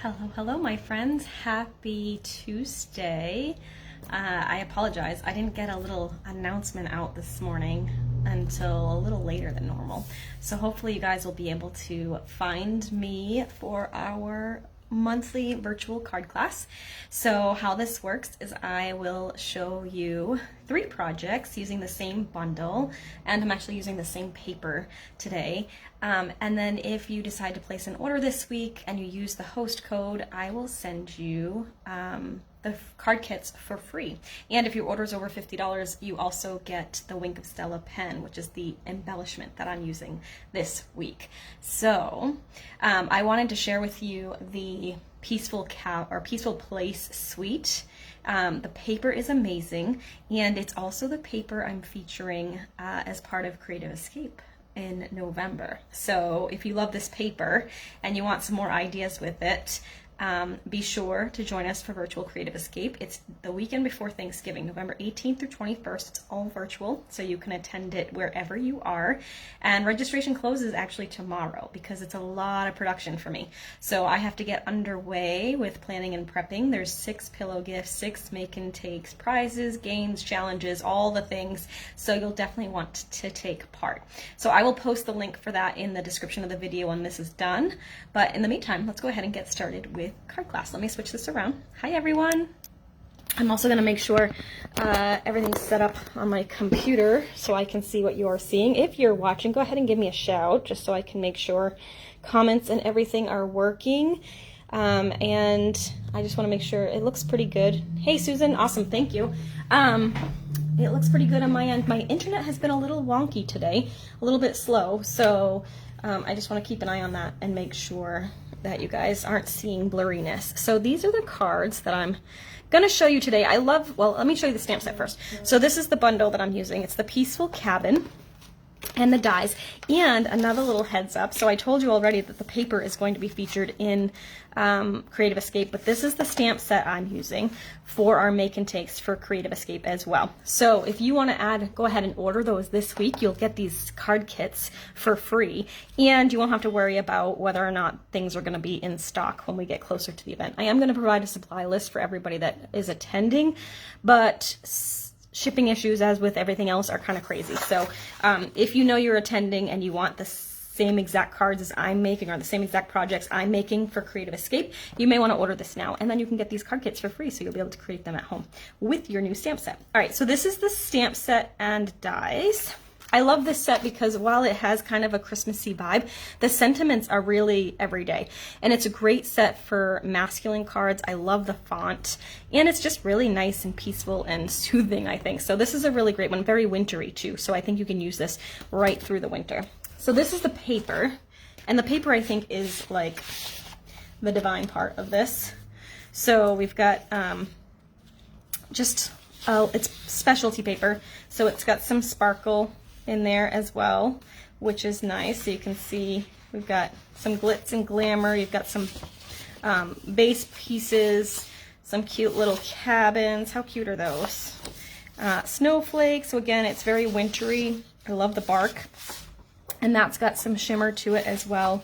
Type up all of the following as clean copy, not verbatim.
Hello, my friends. Happy Tuesday. I apologize. I didn't get a little announcement out this morning until a little later than normal. So hopefully you guys will be able to find me for our monthly virtual card class. So how this works is I will show you 3 projects using the same bundle, and I'm actually using the same paper today. And then if you decide to place an order this week and you use the host code, I will send you the card kits for free. And if your order is over $50, you also get the Wink of Stella pen, which is the embellishment that I'm using this week. So I wanted to share with you the Peaceful Place suite. The paper is amazing, and it's also the paper I'm featuring as part of Creative Escape in November. So if you love this paper and you want some more ideas with it, be sure to join us for Virtual Creative Escape. It's the weekend before Thanksgiving, November 18th through 21st. It's all virtual, so you can attend it wherever you are. And registration closes actually tomorrow because it's a lot of production for me. So I have to get underway with planning and prepping. There's 6 pillow gifts, 6 make and takes, prizes, games, challenges, all the things. So you'll definitely want to take part. So I will post the link for that in the description of the video when this is done. But in the meantime, let's go ahead and get started with card class. Let me switch this around. Hi everyone. I'm also going to make sure everything's set up on my computer so I can see what you're seeing. If you're watching, go ahead and give me a shout just so I can make sure comments and everything are working. And I just want to make sure it looks pretty good. Hey Susan, awesome, thank you. It looks pretty good on my end. My internet has been a little wonky today, a little bit slow, so I just want to keep an eye on that and make sure that you guys aren't seeing blurriness. So these are the cards that I'm going to show you today. Well, let me show you the stamp set first. So this is the bundle that I'm using. It's the Peaceful Cabin and the dies, and another little heads up. So I told you already that the paper is going to be featured in Creative Escape, but this is the stamp set I'm using for our make and takes for Creative Escape as well. So if you want to go ahead and order those this week, you'll get these card kits for free, and you won't have to worry about whether or not things are going to be in stock when we get closer to the event. I am going to provide a supply list for everybody that is attending, but shipping issues, as with everything else, are kind of crazy. So if you know you're attending and you want the same exact cards as I'm making, or the same exact projects I'm making for Creative Escape, you may want to order this now, and then you can get these card kits for free, so you'll be able to create them at home with your new stamp set. All right, so this is the stamp set and dies. I love this set because while it has kind of a Christmassy vibe, the sentiments are really everyday. And it's a great set for masculine cards. I love the font. And it's just really nice and peaceful and soothing, I think. So this is a really great one, very wintry too. So I think you can use this right through the winter. So this is the paper. And the paper, I think, is like the divine part of this. So we've got it's specialty paper. So it's got some sparkle in there as well, which is nice. So you can see we've got some glitz and glamour. You've got some base pieces, some cute little cabins. How cute are those? Snowflakes. So again, it's very wintry. I love the bark, and that's got some shimmer to it as well.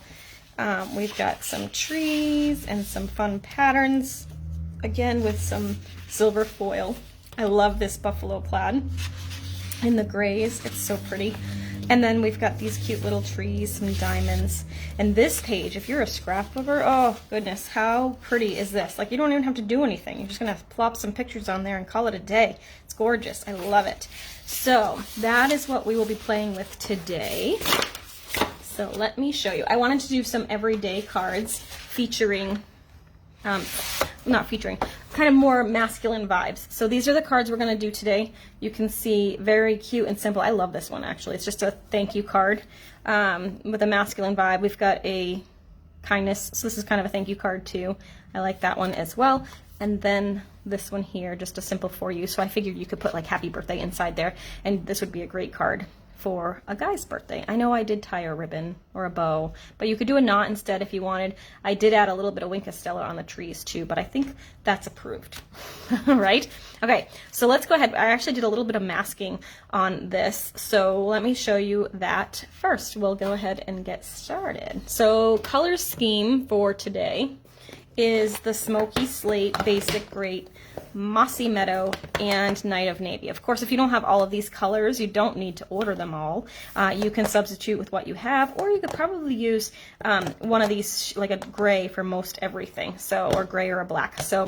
We've got some trees and some fun patterns, again with some silver foil. I love this buffalo plaid in the grays. It's so pretty. And then we've got these cute little trees, some diamonds. And this page, if you're a scrap lover, oh goodness, how pretty is this? Like, you don't even have to do anything. You're just gonna plop some pictures on there and call it a day. It's gorgeous. I love it. So that is what we will be playing with today. So let me show you. I wanted to do some everyday cards featuring kind of more masculine vibes. So these are the cards we're going to do today. You can see very cute and simple. I love this one, actually. It's just a thank you card with a masculine vibe. We've got a kindness, so this is kind of a thank you card too. I like that one as well. And then this one here, just a simple for you. So I figured you could put like happy birthday inside there, and this would be a great card for a guy's birthday. I know I did tie a ribbon or a bow, but you could do a knot instead if you wanted. I did add a little bit of Wink of Stella on the trees too, but I think that's approved. Right? Okay, so let's go ahead. I actually did a little bit of masking on this, so let me show you that first. We'll go ahead and get started. So color scheme for today is the Smoky Slate, Basic Great, Mossy Meadow, and Night of Navy. Of course, if you don't have all of these colors, you don't need to order them all. You can substitute with what you have, or you could probably use one of these, like a gray for most everything, so, or gray or a black. So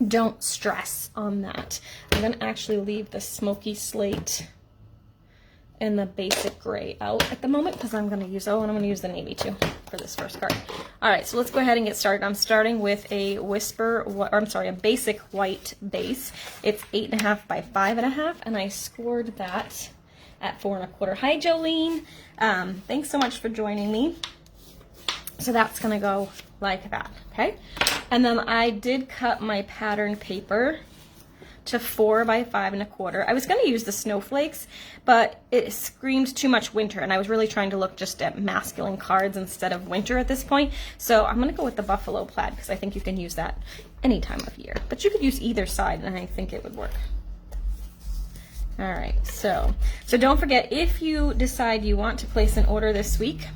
don't stress on that. I'm going to actually leave the Smoky Slate and the Basic Gray out at the moment because I'm going to use, and I'm going to use the navy too for this first card. All right, so let's go ahead and get started. I'm starting with a a Basic White base. It's 8.5 by 5.5, and I scored that at 4 1/4. Hi, Jolene. Thanks so much for joining me. So that's going to go like that, okay? And then I did cut my pattern paper to 4 by 5 1/4. I was going to use the snowflakes, but it screamed too much winter, and I was really trying to look just at masculine cards instead of winter at this point. So I'm going to go with the buffalo plaid because I think you can use that any time of year. But you could use either side, and I think it would work. All right, so don't forget, if you decide you want to place an order this week,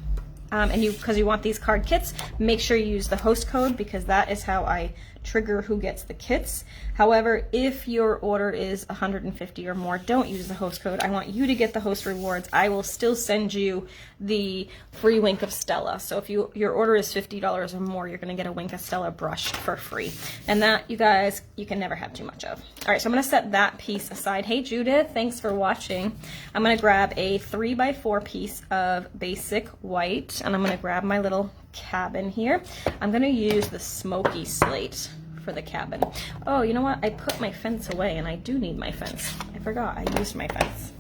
because you want these card kits, make sure you use the host code because that is how I trigger who gets the kits. However, if your order is 150 or more, don't use the host code. I want you to get the host rewards. I will still send you the free Wink of Stella. So if your order is $50 or more, you're going to get a Wink of Stella brush for free. And that, you guys, you can never have too much of. All right, so I'm going to set that piece aside. Hey, Judith, thanks for watching. I'm going to grab a 3 by 4 piece of Basic White, and I'm going to grab my little cabin here. I'm going to use the Smoky Slate for the cabin. Oh, you know what? I put my fence away, and I do need my fence. I forgot I used my fence.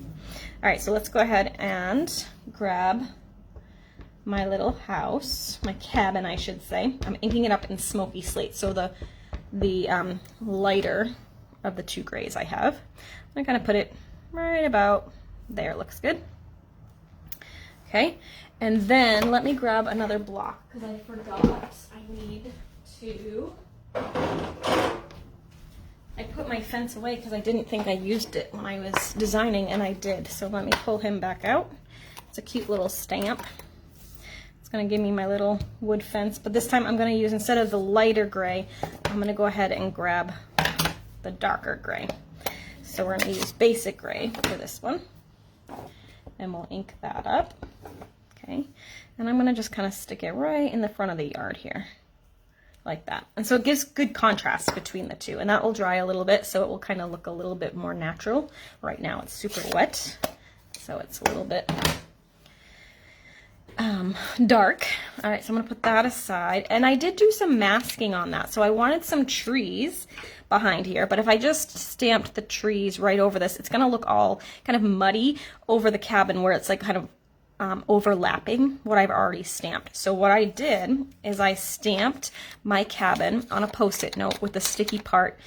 All right, so let's go ahead and grab my little house, my cabin, I should say. I'm inking it up in Smoky Slate, so the lighter of the two grays I have. I'm gonna put it right about there. Looks good. Okay, and then let me grab another block because I forgot I need to. I put my fence away because I didn't think I used it when I was designing, and I did. So let me pull him back out. It's a cute little stamp. It's going to give me my little wood fence, but this time I'm going to use, instead of the lighter gray, I'm going to go ahead and grab the darker gray. So we're going to use Basic Gray for this one, and we'll ink that up. Okay, and I'm going to just kind of stick it right in the front of the yard here, like that. And so it gives good contrast between the two, and that will dry a little bit, so it will kind of look a little bit more natural. Right now it's super wet, so it's a little bit dark. All right, so I'm gonna put that aside, and I did do some masking on that, so I wanted some trees behind here, but if I just stamped the trees right over this, it's gonna look all kind of muddy over the cabin where it's like kind of overlapping what I've already stamped. So what I did is I stamped my cabin on a post-it note with the sticky part,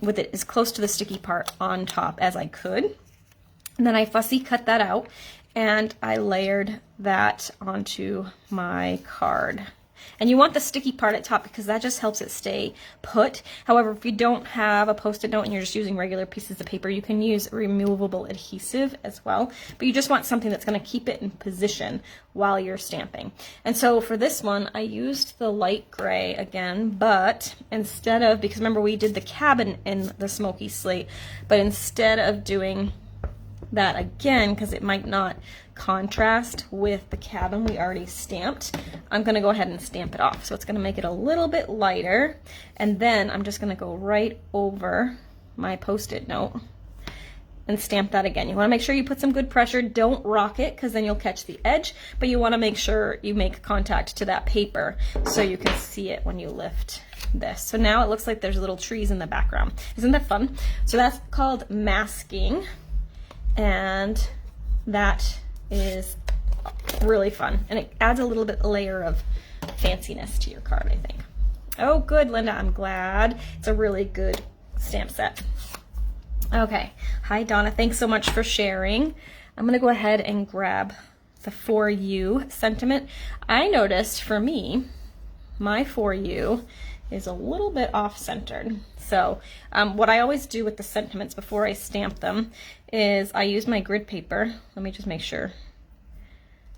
with it as close to the sticky part on top as I could. And then I fussy cut that out, and I layered that onto my card. And you want the sticky part at top because that just helps it stay put. However, if you don't have a post-it note and you're just using regular pieces of paper, you can use removable adhesive as well. But you just want something that's going to keep it in position while you're stamping. And so for this one, I used the light gray again, but instead of, because remember we did the cabin in the Smoky Slate, but instead of doing that again, because it might not contrast with the cabin we already stamped, I'm going to go ahead and stamp it off. So it's going to make it a little bit lighter, and then I'm just going to go right over my post-it note and stamp that again. You want to make sure you put some good pressure. Don't rock it because then you'll catch the edge, but you want to make sure you make contact to that paper so you can see it when you lift this. So now it looks like there's little trees in the background. Isn't that fun? So that's called masking, and that is really fun, and it adds a little bit layer of fanciness to your card, I think. Oh, good, Linda. I'm glad. It's a really good stamp set. Okay. Hi, Donna. Thanks so much for sharing. I'm going to go ahead and grab the For You sentiment. I noticed for me, my For You is a little bit off-centered. So what I always do with the sentiments before I stamp them is I use my grid paper. Let me just make sure.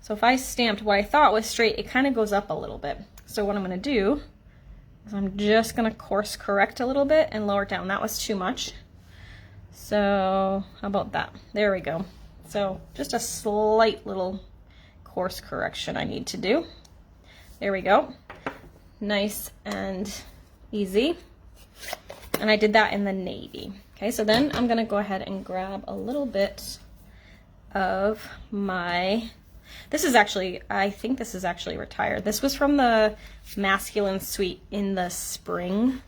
So if I stamped what I thought was straight, it kind of goes up a little bit. So what I'm going to do, So I'm just gonna course correct a little bit and lower it down. That was too much. So how about that? There we go. So just a slight little course correction I need to do. There we go. Nice and easy. And I did that in the navy. Okay, so then I'm gonna go ahead and grab a little bit of my, this is actually, I think this is actually retired. This was from the Masculine Suite in the spring,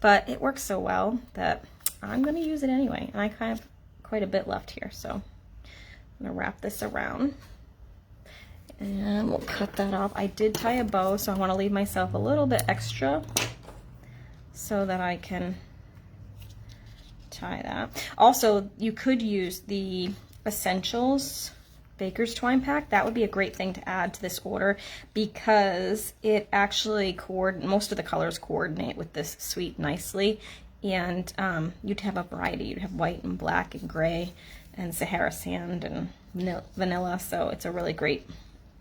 but it works so well that I'm gonna use it anyway. And I kind of quite a bit left here, so I'm gonna wrap this around and we'll cut that off. I did tie a bow, so I wanna leave myself a little bit extra so that I can tie that. Also, you could use the Essentials Baker's Twine Pack. That would be a great thing to add to this order because it actually most of the colors coordinate with this suite nicely, and you'd have a variety. You'd have white and black and gray and Sahara sand and vanilla, so it's a really great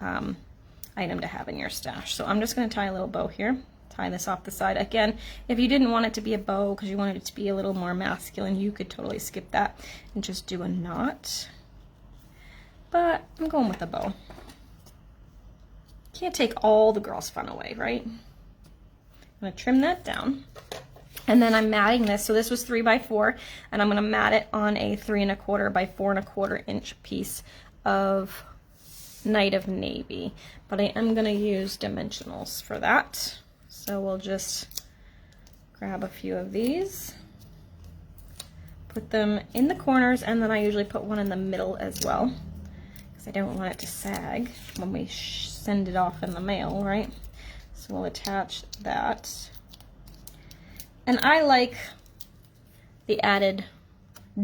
item to have in your stash. So I'm just going to tie a little bow here. Tie this off the side. Again, if you didn't want it to be a bow because you wanted it to be a little more masculine, you could totally skip that and just do a knot. But I'm going with a bow. Can't take all the girl's fun away, right? I'm going to trim that down. And then I'm matting this. So this was 3x4, and I'm going to mat it on a 3 1/4 by 4 1/4 inch piece of Night of Navy. But I am going to use dimensionals for that. So we'll just grab a few of these, put them in the corners, and then I usually put one in the middle as well because I don't want it to sag when we send it off in the mail, right? So we'll attach that. And I like the added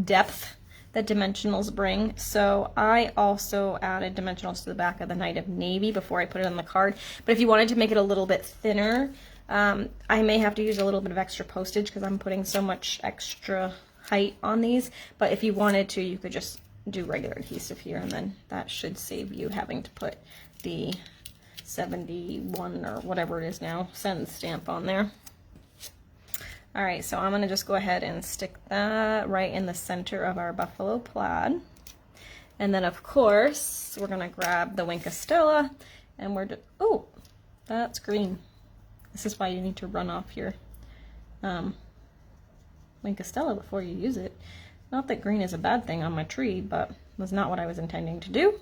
depth that dimensionals bring, so I also added dimensionals to the back of the Night of Navy before I put it on the card. But if you wanted to make it a little bit thinner, I may have to use a little bit of extra postage because I'm putting so much extra height on these. But if you wanted to, you could just do regular adhesive here, and then that should save you having to put the 71 or whatever it is now cent stamp on there. All right, so I'm gonna just go ahead and stick that right in the center of our buffalo plaid. And then of course, we're gonna grab the Wink of Stella, and we're oh, that's green. This is why you need to run off your Wink of Stella before you use it. Not that green is a bad thing on my tree, but was not what I was intending to do.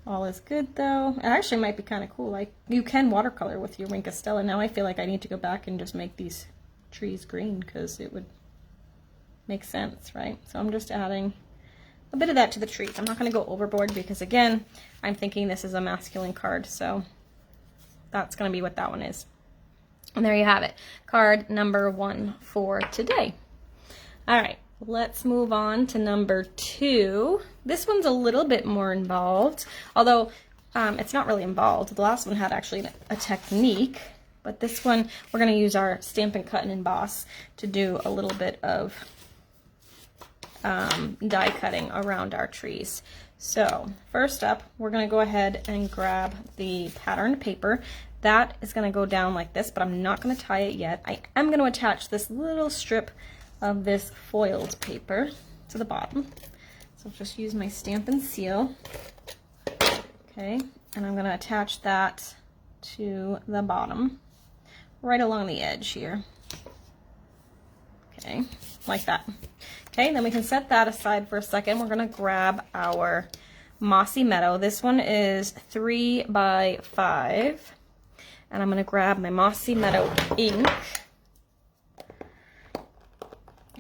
All is good though. It actually might be kind of cool. Like, you can watercolor with your Wink of Stella. Now I feel like I need to go back and just make these trees green because it would make sense, right? So I'm just adding a bit of that to the trees. I'm not going to go overboard because, again, I'm thinking this is a masculine card, so that's going to be what that one is. And there you have it. Card number 1 for today. All right. Let's move on to number 2. This one's a little bit more involved, although it's not really involved. The last one had actually a technique, but this one we're going to use our Stampin' Cut and Emboss to do a little bit of die cutting around our trees. So first up, we're going to go ahead and grab the patterned paper. That is going to go down like this, but I'm not going to tie it yet. I am going to attach this little strip of this foiled paper to the bottom. So I'll just use my Stampin' Seal. Okay, and I'm going to attach that to the bottom, right along the edge here. Okay, like that. Okay, then we can set that aside for a second. We're going to grab our Mossy Meadow. This one is 3 by 5. And I'm going to grab my Mossy Meadow ink.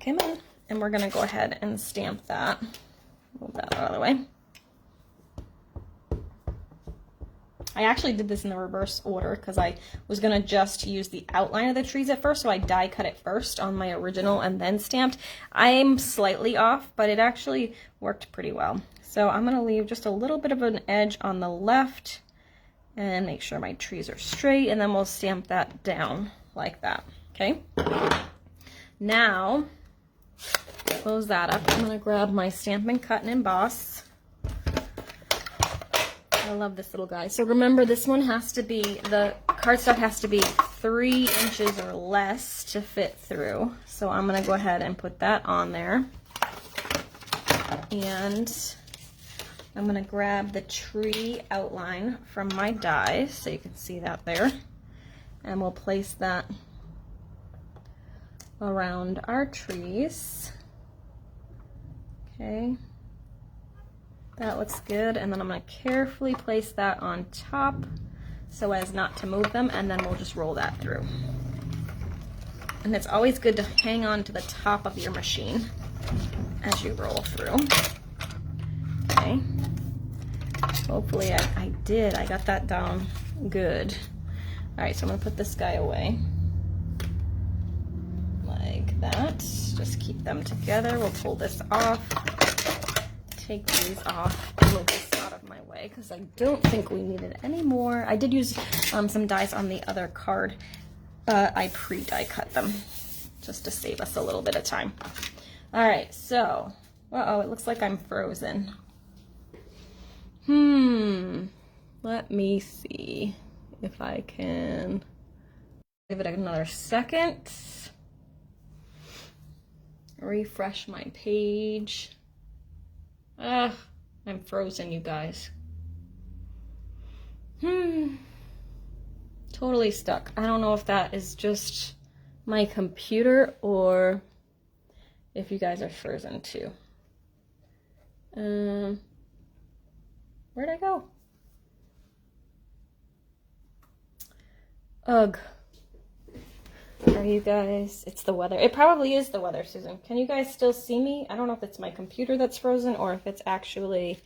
Come on. And we're going to go ahead and stamp that. Move that out of the way. I actually did this in the reverse order because I was going to just use the outline of the trees at first, so I die cut it first on my original and then stamped. I'm slightly off, but it actually worked pretty well. So I'm going to leave just a little bit of an edge on the left and make sure my trees are straight, and then we'll stamp that down like that. Okay? Now, close that up. I'm going to grab my Stampin' Cut and Emboss. I love this little guy. So remember, this one has to be the cardstock has to be 3 inches or less to fit through. So I'm going to go ahead and put that on there. And I'm going to grab the tree outline from my die so you can see that there. And we'll place that around our trees. Okay. That looks good. And then I'm going to carefully place that on top so as not to move them, and then we'll just roll that through. And it's always good to hang on to the top of your machine as you roll through. Okay. Hopefully I did. I got that down good. All right, so I'm gonna put this guy away like that. Just keep them together. We'll pull this off. Take these off. Move this out of my way because I don't think we needed any more. I did use some dies on the other card, but I pre-die cut them just to save us a little bit of time. All right, so, uh-oh, it looks like I'm frozen. Let me see if I can give it another second. Refresh my page. I'm frozen, you guys. Totally stuck. I don't know if that is just my computer or if you guys are frozen too. Where'd I go? Ugh. Are you guys? It's the weather. It probably is the weather, Susan. Can you guys still see me? I don't know if it's my computer that's frozen or if it's actually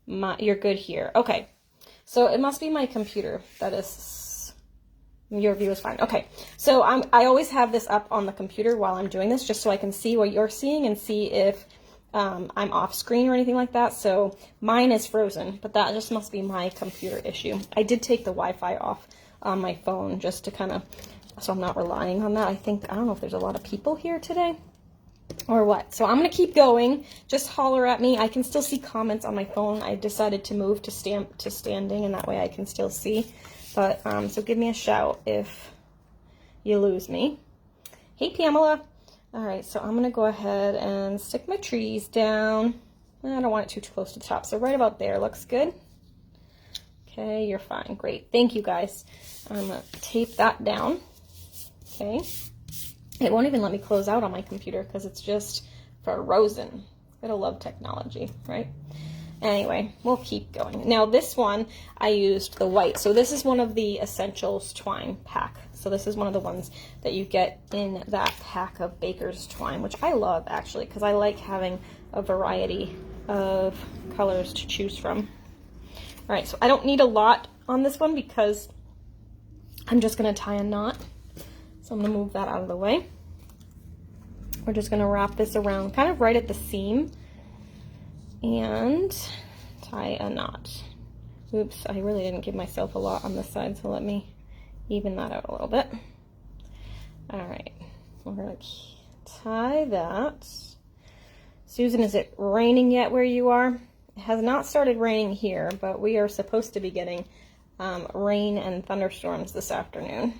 my... You're good here. Okay. So it must be my computer that is... Your view is fine. Okay. So I always have this up on the computer while I'm doing this just so I can see what you're seeing and see if I'm off screen or anything like that. So mine is frozen, but that just must be my computer issue. I did take the Wi-Fi off on my phone just to kind of... So I'm not relying on that. I don't know if there's a lot of people here today or what. So I'm going to keep going. Just holler at me. I can still see comments on my phone. I decided to move to standing, and that way I can still see. But, so give me a shout if you lose me. Hey, Pamela. All right, so I'm going to go ahead and stick my trees down. I don't want it too close to the top. So right about there looks good. Okay, you're fine. Great. Thank you, guys. I'm going to tape that down. Okay, it won't even let me close out on my computer because it's just frozen. Gotta love technology, right? Anyway, we'll keep going. Now this one, I used the white. So this is one of the Essentials twine pack. So this is one of the ones that you get in that pack of Baker's twine, which I love actually because I like having a variety of colors to choose from. All right, so I don't need a lot on this one because I'm just gonna tie a knot. So I'm going to move that out of the way. We're just going to wrap this around kind of right at the seam and tie a knot. Oops, I really didn't give myself a lot on this side, so let me even that out a little bit. All right, we're going to tie that. Susan, is it raining yet where you are? It has not started raining here, but we are supposed to be getting rain and thunderstorms this afternoon.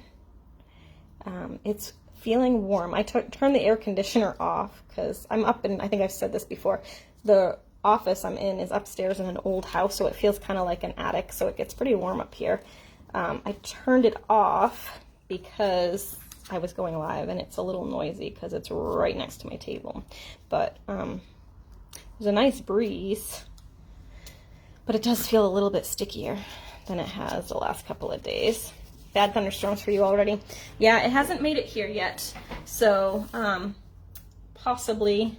It's feeling warm. I turned the air conditioner off because I'm up in, I think I've said this before, the office I'm in is upstairs in an old house, so it feels kind of like an attic, so it gets pretty warm up here. I turned it off because I was going live and it's a little noisy because it's right next to my table. But there's a nice breeze, but it does feel a little bit stickier than it has the last couple of days. Bad thunderstorms for you already. Yeah, it hasn't made it here yet. So, possibly,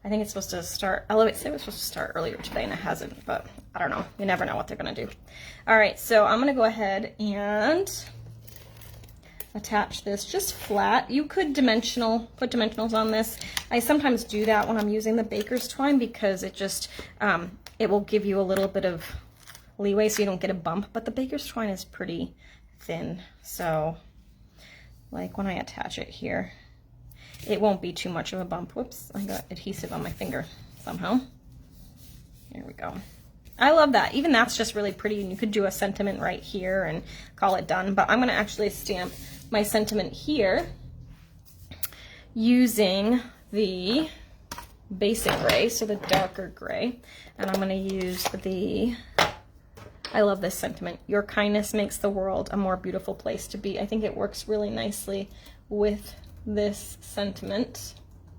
I think it's supposed to start, Elevate said it was supposed to start earlier today and it hasn't, but I don't know. You never know what they're gonna do. All right, so I'm gonna go ahead and attach this just flat. You could put dimensionals on this. I sometimes do that when I'm using the Baker's twine because it just, it will give you a little bit of leeway so you don't get a bump, but the Baker's twine is pretty thin, so like when I attach it here it won't be too much of a bump. Whoops, I got adhesive on my finger somehow. Here we go. I love that. Even that's just really pretty, and you could do a sentiment right here and call it done. But I'm going to actually stamp my sentiment here using the basic gray, so the darker gray. And I'm going to use the, I love this sentiment, your kindness makes the world a more beautiful place to be. I think it works really nicely with this sentiment,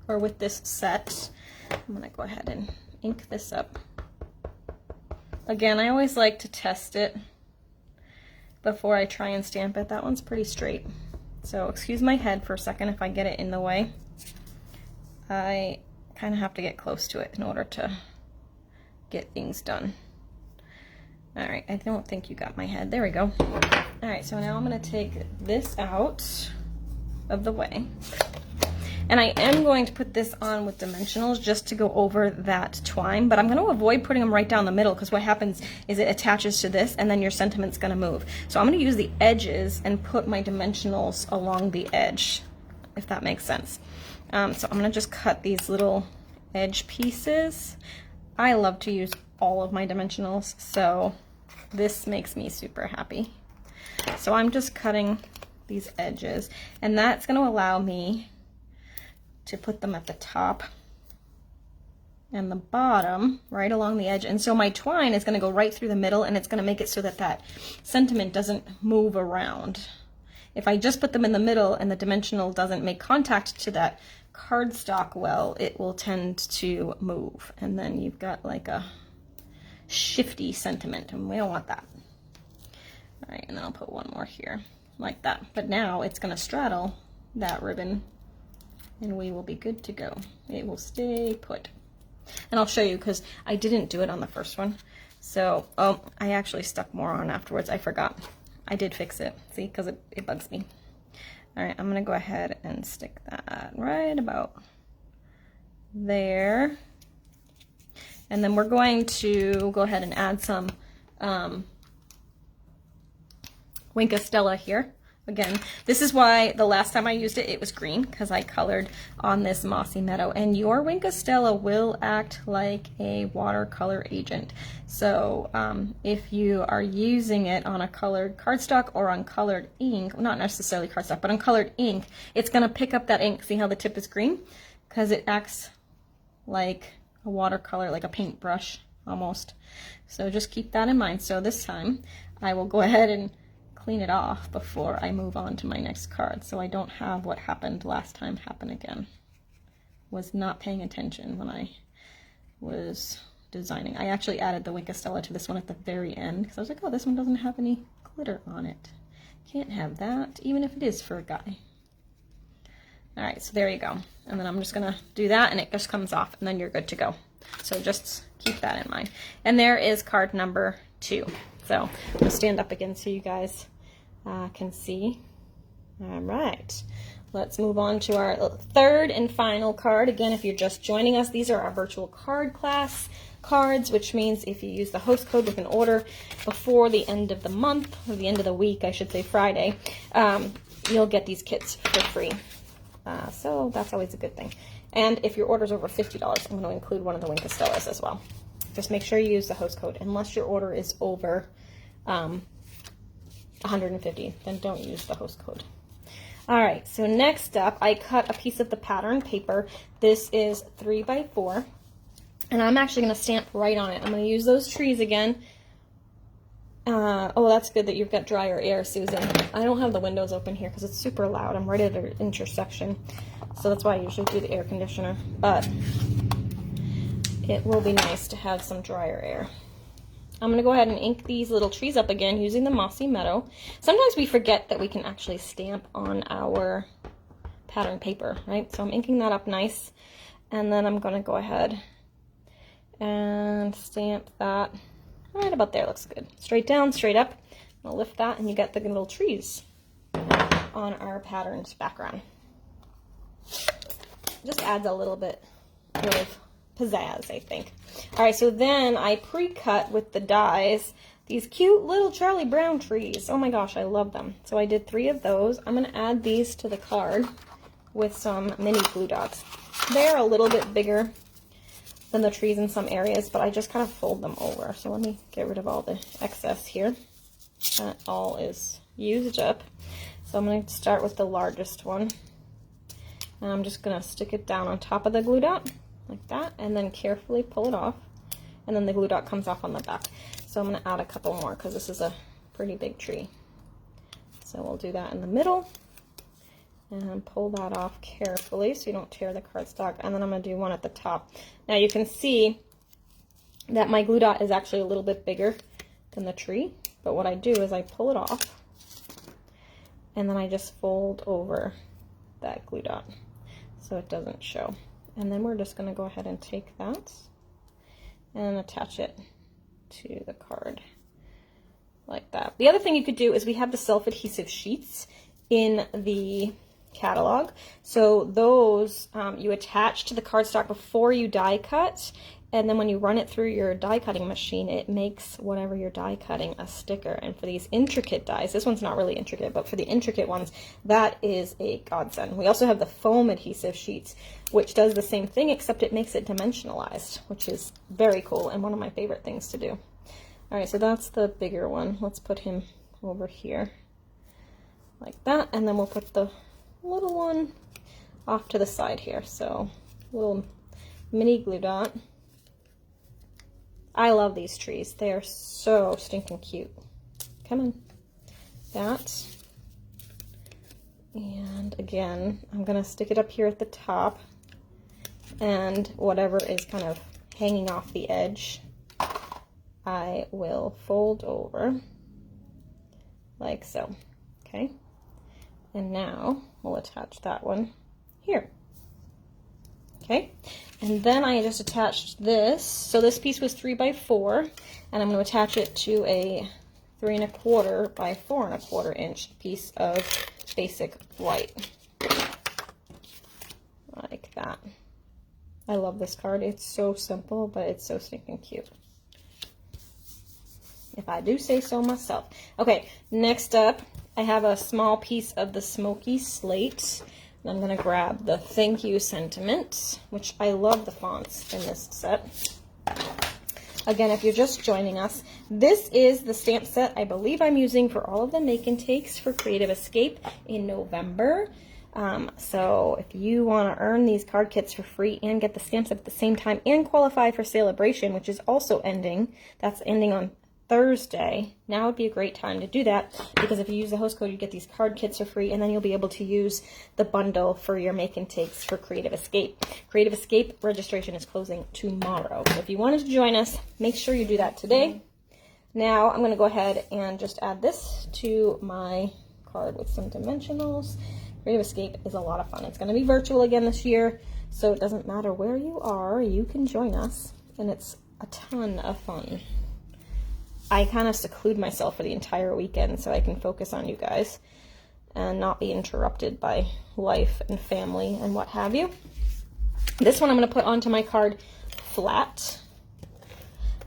or with this set. I'm going to go ahead and ink this up. Again, I always like to test it before I try and stamp it. That one's pretty straight. So excuse my head for a second if I get it in the way. I kind of have to get close to it in order to get things done. All right, I don't think you got my head. There we go. All right, so now I'm going to take this out of the way. And I am going to put this on with dimensionals just to go over that twine, but I'm going to avoid putting them right down the middle, because what happens is it attaches to this and then your sentiment's going to move. So I'm going to use the edges and put my dimensionals along the edge, if that makes sense. So I'm going to just cut these little edge pieces. I love to use all of my dimensionals, so this makes me super happy. So I'm just cutting these edges, and that's going to allow me to put them at the top and the bottom, right along the edge. And so my twine is going to go right through the middle, and it's going to make it so that that sentiment doesn't move around. If I just put them in the middle and the dimensional doesn't make contact to that cardstock well, it will tend to move. And then you've got like a shifty sentiment, and we don't want that. All right, and then I'll put one more here like that. But now it's going to straddle that ribbon, and we will be good to go. It will stay put. And I'll show you, because I didn't do it on the first one. So, oh, I actually stuck more on afterwards. I forgot. I did fix it, see, because it bugs me. All right, I'm going to go ahead and stick that right about there. And then we're going to go ahead and add some Wink of Stella here. Again, this is why the last time I used it, it was green, because I colored on this mossy meadow. And your Wink of Stella will act like a watercolor agent. So if you are using it on a colored cardstock or on colored ink, not necessarily cardstock, but on colored ink, it's going to pick up that ink. See how the tip is green? Because it acts like a watercolor, like a paintbrush almost. So just keep that in mind. So this time I will go ahead and clean it off before I move on to my next card, so I don't have what happened last time happen again. Was not paying attention when I was designing. I actually added the Wink of Stella to this one at the very end, because I was like, oh, this one doesn't have any glitter on it. Can't have that, even if it is for a guy. All right, so there you go. And then I'm just gonna do that, and it just comes off, and then you're good to go. So just keep that in mind. And there is card number 2. So I'm gonna stand up again so you guys can see. All right, let's move on to our third and final card. Again, if you're just joining us, these are our virtual card class cards, which means if you use the host code with an order before the end of the month, or the end of the week, I should say Friday, you'll get these kits for free. So that's always a good thing. And if your order is over $50, I'm going to include one of the Wink of Stellas as well. Just make sure you use the host code. Unless your order is over 150, then don't use the host code. All right, so next up, I cut a piece of the pattern paper. This is 3x4, and I'm actually going to stamp right on it. I'm going to use those trees again. Oh, that's good that you've got drier air, Susan. I don't have the windows open here because it's super loud. I'm right at an intersection, so that's why I usually do the air conditioner. But it will be nice to have some drier air. I'm going to go ahead and ink these little trees up again using the mossy meadow. Sometimes we forget that we can actually stamp on our pattern paper, right? So I'm inking that up nice, and then I'm going to go ahead and stamp that right about there. Looks good. Straight down, straight up. I'll lift that, and you get the little trees on our pattern's background. Just adds a little bit of pizzazz, I think. All right, so then I pre-cut with the dies these cute little Charlie Brown trees. Oh my gosh, I love them. So I did 3 of those. I'm going to add these to the card with some mini glue dots. They're a little bit bigger than the trees in some areas, but I just kind of fold them over. So let me get rid of all the excess here. That all is used up. So I'm going to start with the largest one. And I'm just going to stick it down on top of the glue dot, like that, and then carefully pull it off. And then the glue dot comes off on the back. So I'm going to add a couple more because this is a pretty big tree. So we'll do that in the middle. And pull that off carefully so you don't tear the cardstock. And then I'm going to do one at the top. Now you can see that my glue dot is actually a little bit bigger than the tree. But what I do is I pull it off. And then I just fold over that glue dot so it doesn't show. And then we're just going to go ahead and take that and attach it to the card like that. The other thing you could do is we have the self-adhesive sheets in the catalog. So those you attach to the cardstock before you die cut, and then when you run it through your die cutting machine, it makes whatever you're die cutting a sticker. And for these intricate dies, this one's not really intricate, but for the intricate ones, that is a godsend. We also have the foam adhesive sheets, which does the same thing, except it makes it dimensionalized, which is very cool and one of my favorite things to do. All right, so that's the bigger one. Let's put him over here like that, and then we'll put the little one off to the side here. So little mini glue dot. I love these trees. They are so stinking cute. Come on. That. And again, I'm going to stick it up here at the top. And whatever is kind of hanging off the edge, I will fold over like so. Okay. And now we'll attach that one here. Okay, and then I just attached this. So this piece was 3 by 4, and I'm going to attach it to a 3 1/4 by 4 1/4 inch piece of basic white, like that. I love this card. It's so simple, but it's so stinking cute, if I do say so myself. Okay, next up, I have a small piece of the Smoky Slate. And I'm going to grab the Thank You Sentiment, which I love the fonts in this set. Again, if you're just joining us, this is the stamp set I believe I'm using for all of the make and takes for Creative Escape in November. So if you want to earn these card kits for free and get the stamps at the same time and qualify for Celebration, which is also ending, that's ending on Thursday, now would be a great time to do that, because if you use the host code, you get these card kits for free, and then you'll be able to use the bundle for your make and takes for Creative Escape. Creative Escape registration is closing tomorrow. So if you wanted to join us, make sure you do that today. Now I'm going to go ahead and just add this to my card with some dimensionals. Creative Escape is a lot of fun. It's going to be virtual again this year, so it doesn't matter where you are, you can join us, and it's a ton of fun. I kind of seclude myself for the entire weekend so I can focus on you guys and not be interrupted by life and family and what have you. This one I'm going to put onto my card flat.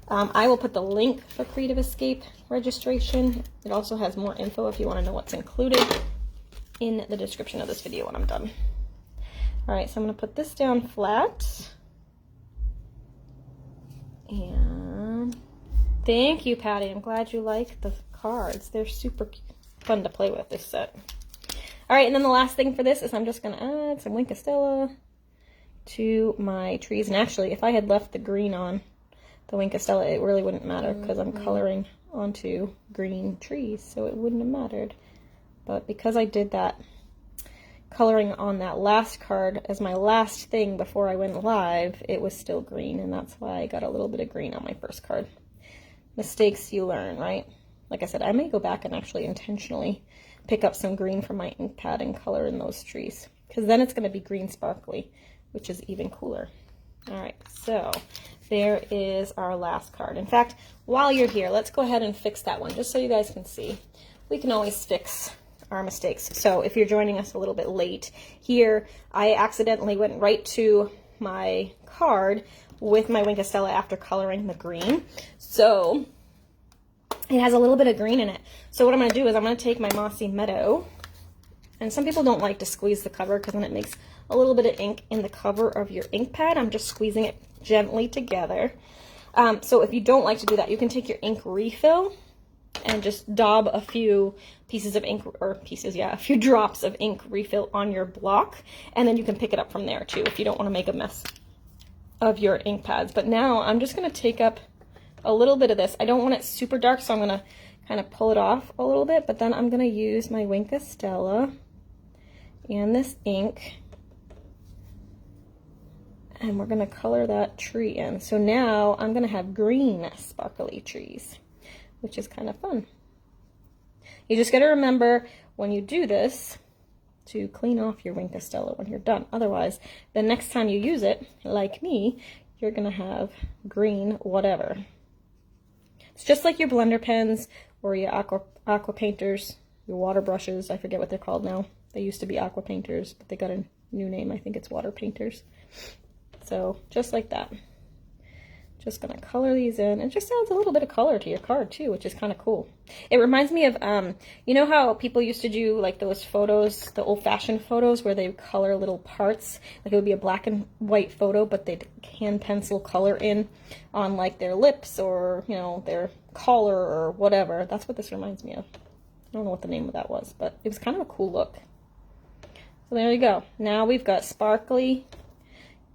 I will put the link for Creative Escape registration. It also has more info if you want to know what's included in the description of this video when I'm done. All right, so I'm going to put this down flat. And thank you, Patty. I'm glad you like the cards. They're super fun to play with, this set. All right, and then the last thing for this is I'm just going to add some Wink Stella to my trees. And actually, if I had left the green on the Wink Stella, it really wouldn't matter because I'm coloring onto green trees, so it wouldn't have mattered. But because I did that coloring on that last card as my last thing before I went live, it was still green, and that's why I got a little bit of green on my first card. Mistakes you learn, right? Like I said, I may go back and actually intentionally pick up some green from my ink pad and color in those trees, because then it's going to be green sparkly, which is even cooler. All right, so there is our last card. In fact, while you're here, let's go ahead and fix that one, just so you guys can see. We can always fix our mistakes. So if you're joining us a little bit late here, I accidentally went right to my card with my Wink Stella after coloring the green. So it has a little bit of green in it. So what I'm going to do is I'm going to take my Mossy Meadow, and some people don't like to squeeze the cover because then it makes a little bit of ink in the cover of your ink pad. I'm just squeezing it gently together. So if you don't like to do that, you can take your ink refill and just daub a few pieces of ink, or pieces, yeah, a few drops of ink refill on your block, and then you can pick it up from there too if you don't want to make a mess of your ink pads. But now I'm just going to take up a little bit of this. I don't want it super dark, so I'm going to kind of pull it off a little bit, but then I'm going to use my Wink Stella and this ink, and we're going to color that tree in. So now I'm going to have green sparkly trees, which is kind of fun. You just got to remember when you do this to clean off your Wink Stella when you're done. Otherwise, the next time you use it, like me, you're going to have green whatever. It's just like your blender pens or your aqua painters, your water brushes. I forget what they're called now. They used to be aqua painters, but they got a new name. I think it's water painters. So just like that. Just gonna color these in. It just adds a little bit of color to your card too, which is kind of cool. It reminds me of, you know how people used to do like those photos, the old-fashioned photos where they would color little parts, like it would be a black and white photo, but they'd hand pencil color in on like their lips or, you know, their collar or whatever. That's what this reminds me of. I don't know what the name of that was, but it was kind of a cool look. So there you go. Now we've got sparkly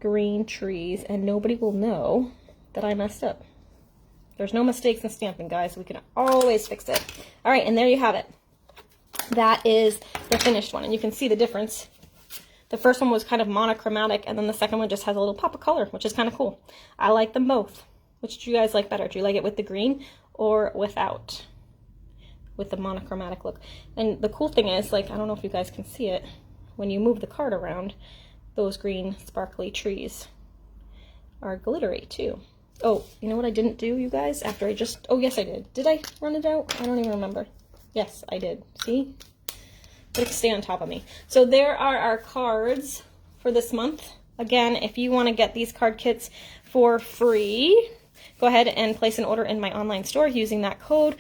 green trees, and nobody will know that I messed up. There's no mistakes in stamping, guys. We can always fix it. All right, and there you have it. That is the finished one, and you can see the difference. The first one was kind of monochromatic, and then the second one just has a little pop of color, which is kind of cool. I like them both. Which do you guys like better? Do you like it with the green or without? With the monochromatic look. And the cool thing is, like, I don't know if you guys can see it, when you move the card around, those green sparkly trees are glittery too. Oh, you know what I didn't do, you guys? After I just, oh yes I did. Did I run it out? I don't even remember. Yes, I did. See? But stay on top of me. So there are our cards for this month. Again, if you want to get these card kits for free, go ahead and place an order in my online store using that code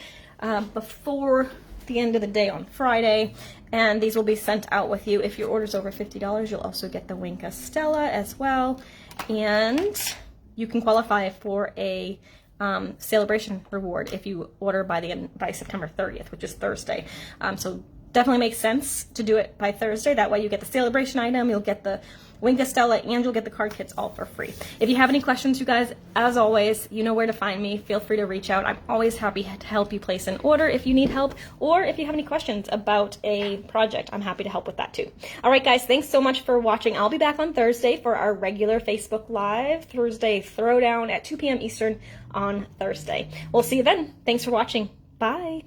before the end of the day on Friday, and these will be sent out with you. If your order's over $50, you'll also get the Wink Stella as well, and you can qualify for a celebration reward if you order by September 30th, which is Thursday. So definitely makes sense to do it by Thursday. That way you get the celebration item, you'll get the Wink Stella, and you'll get the card kits all for free. If you have any questions, you guys, as always, you know where to find me. Feel free to reach out. I'm always happy to help you place an order if you need help, or if you have any questions about a project, I'm happy to help with that too. All right, guys, thanks so much for watching. I'll be back on Thursday for our regular Facebook Live Thursday Throwdown at 2 p.m. Eastern on Thursday. We'll see you then. Thanks for watching. Bye.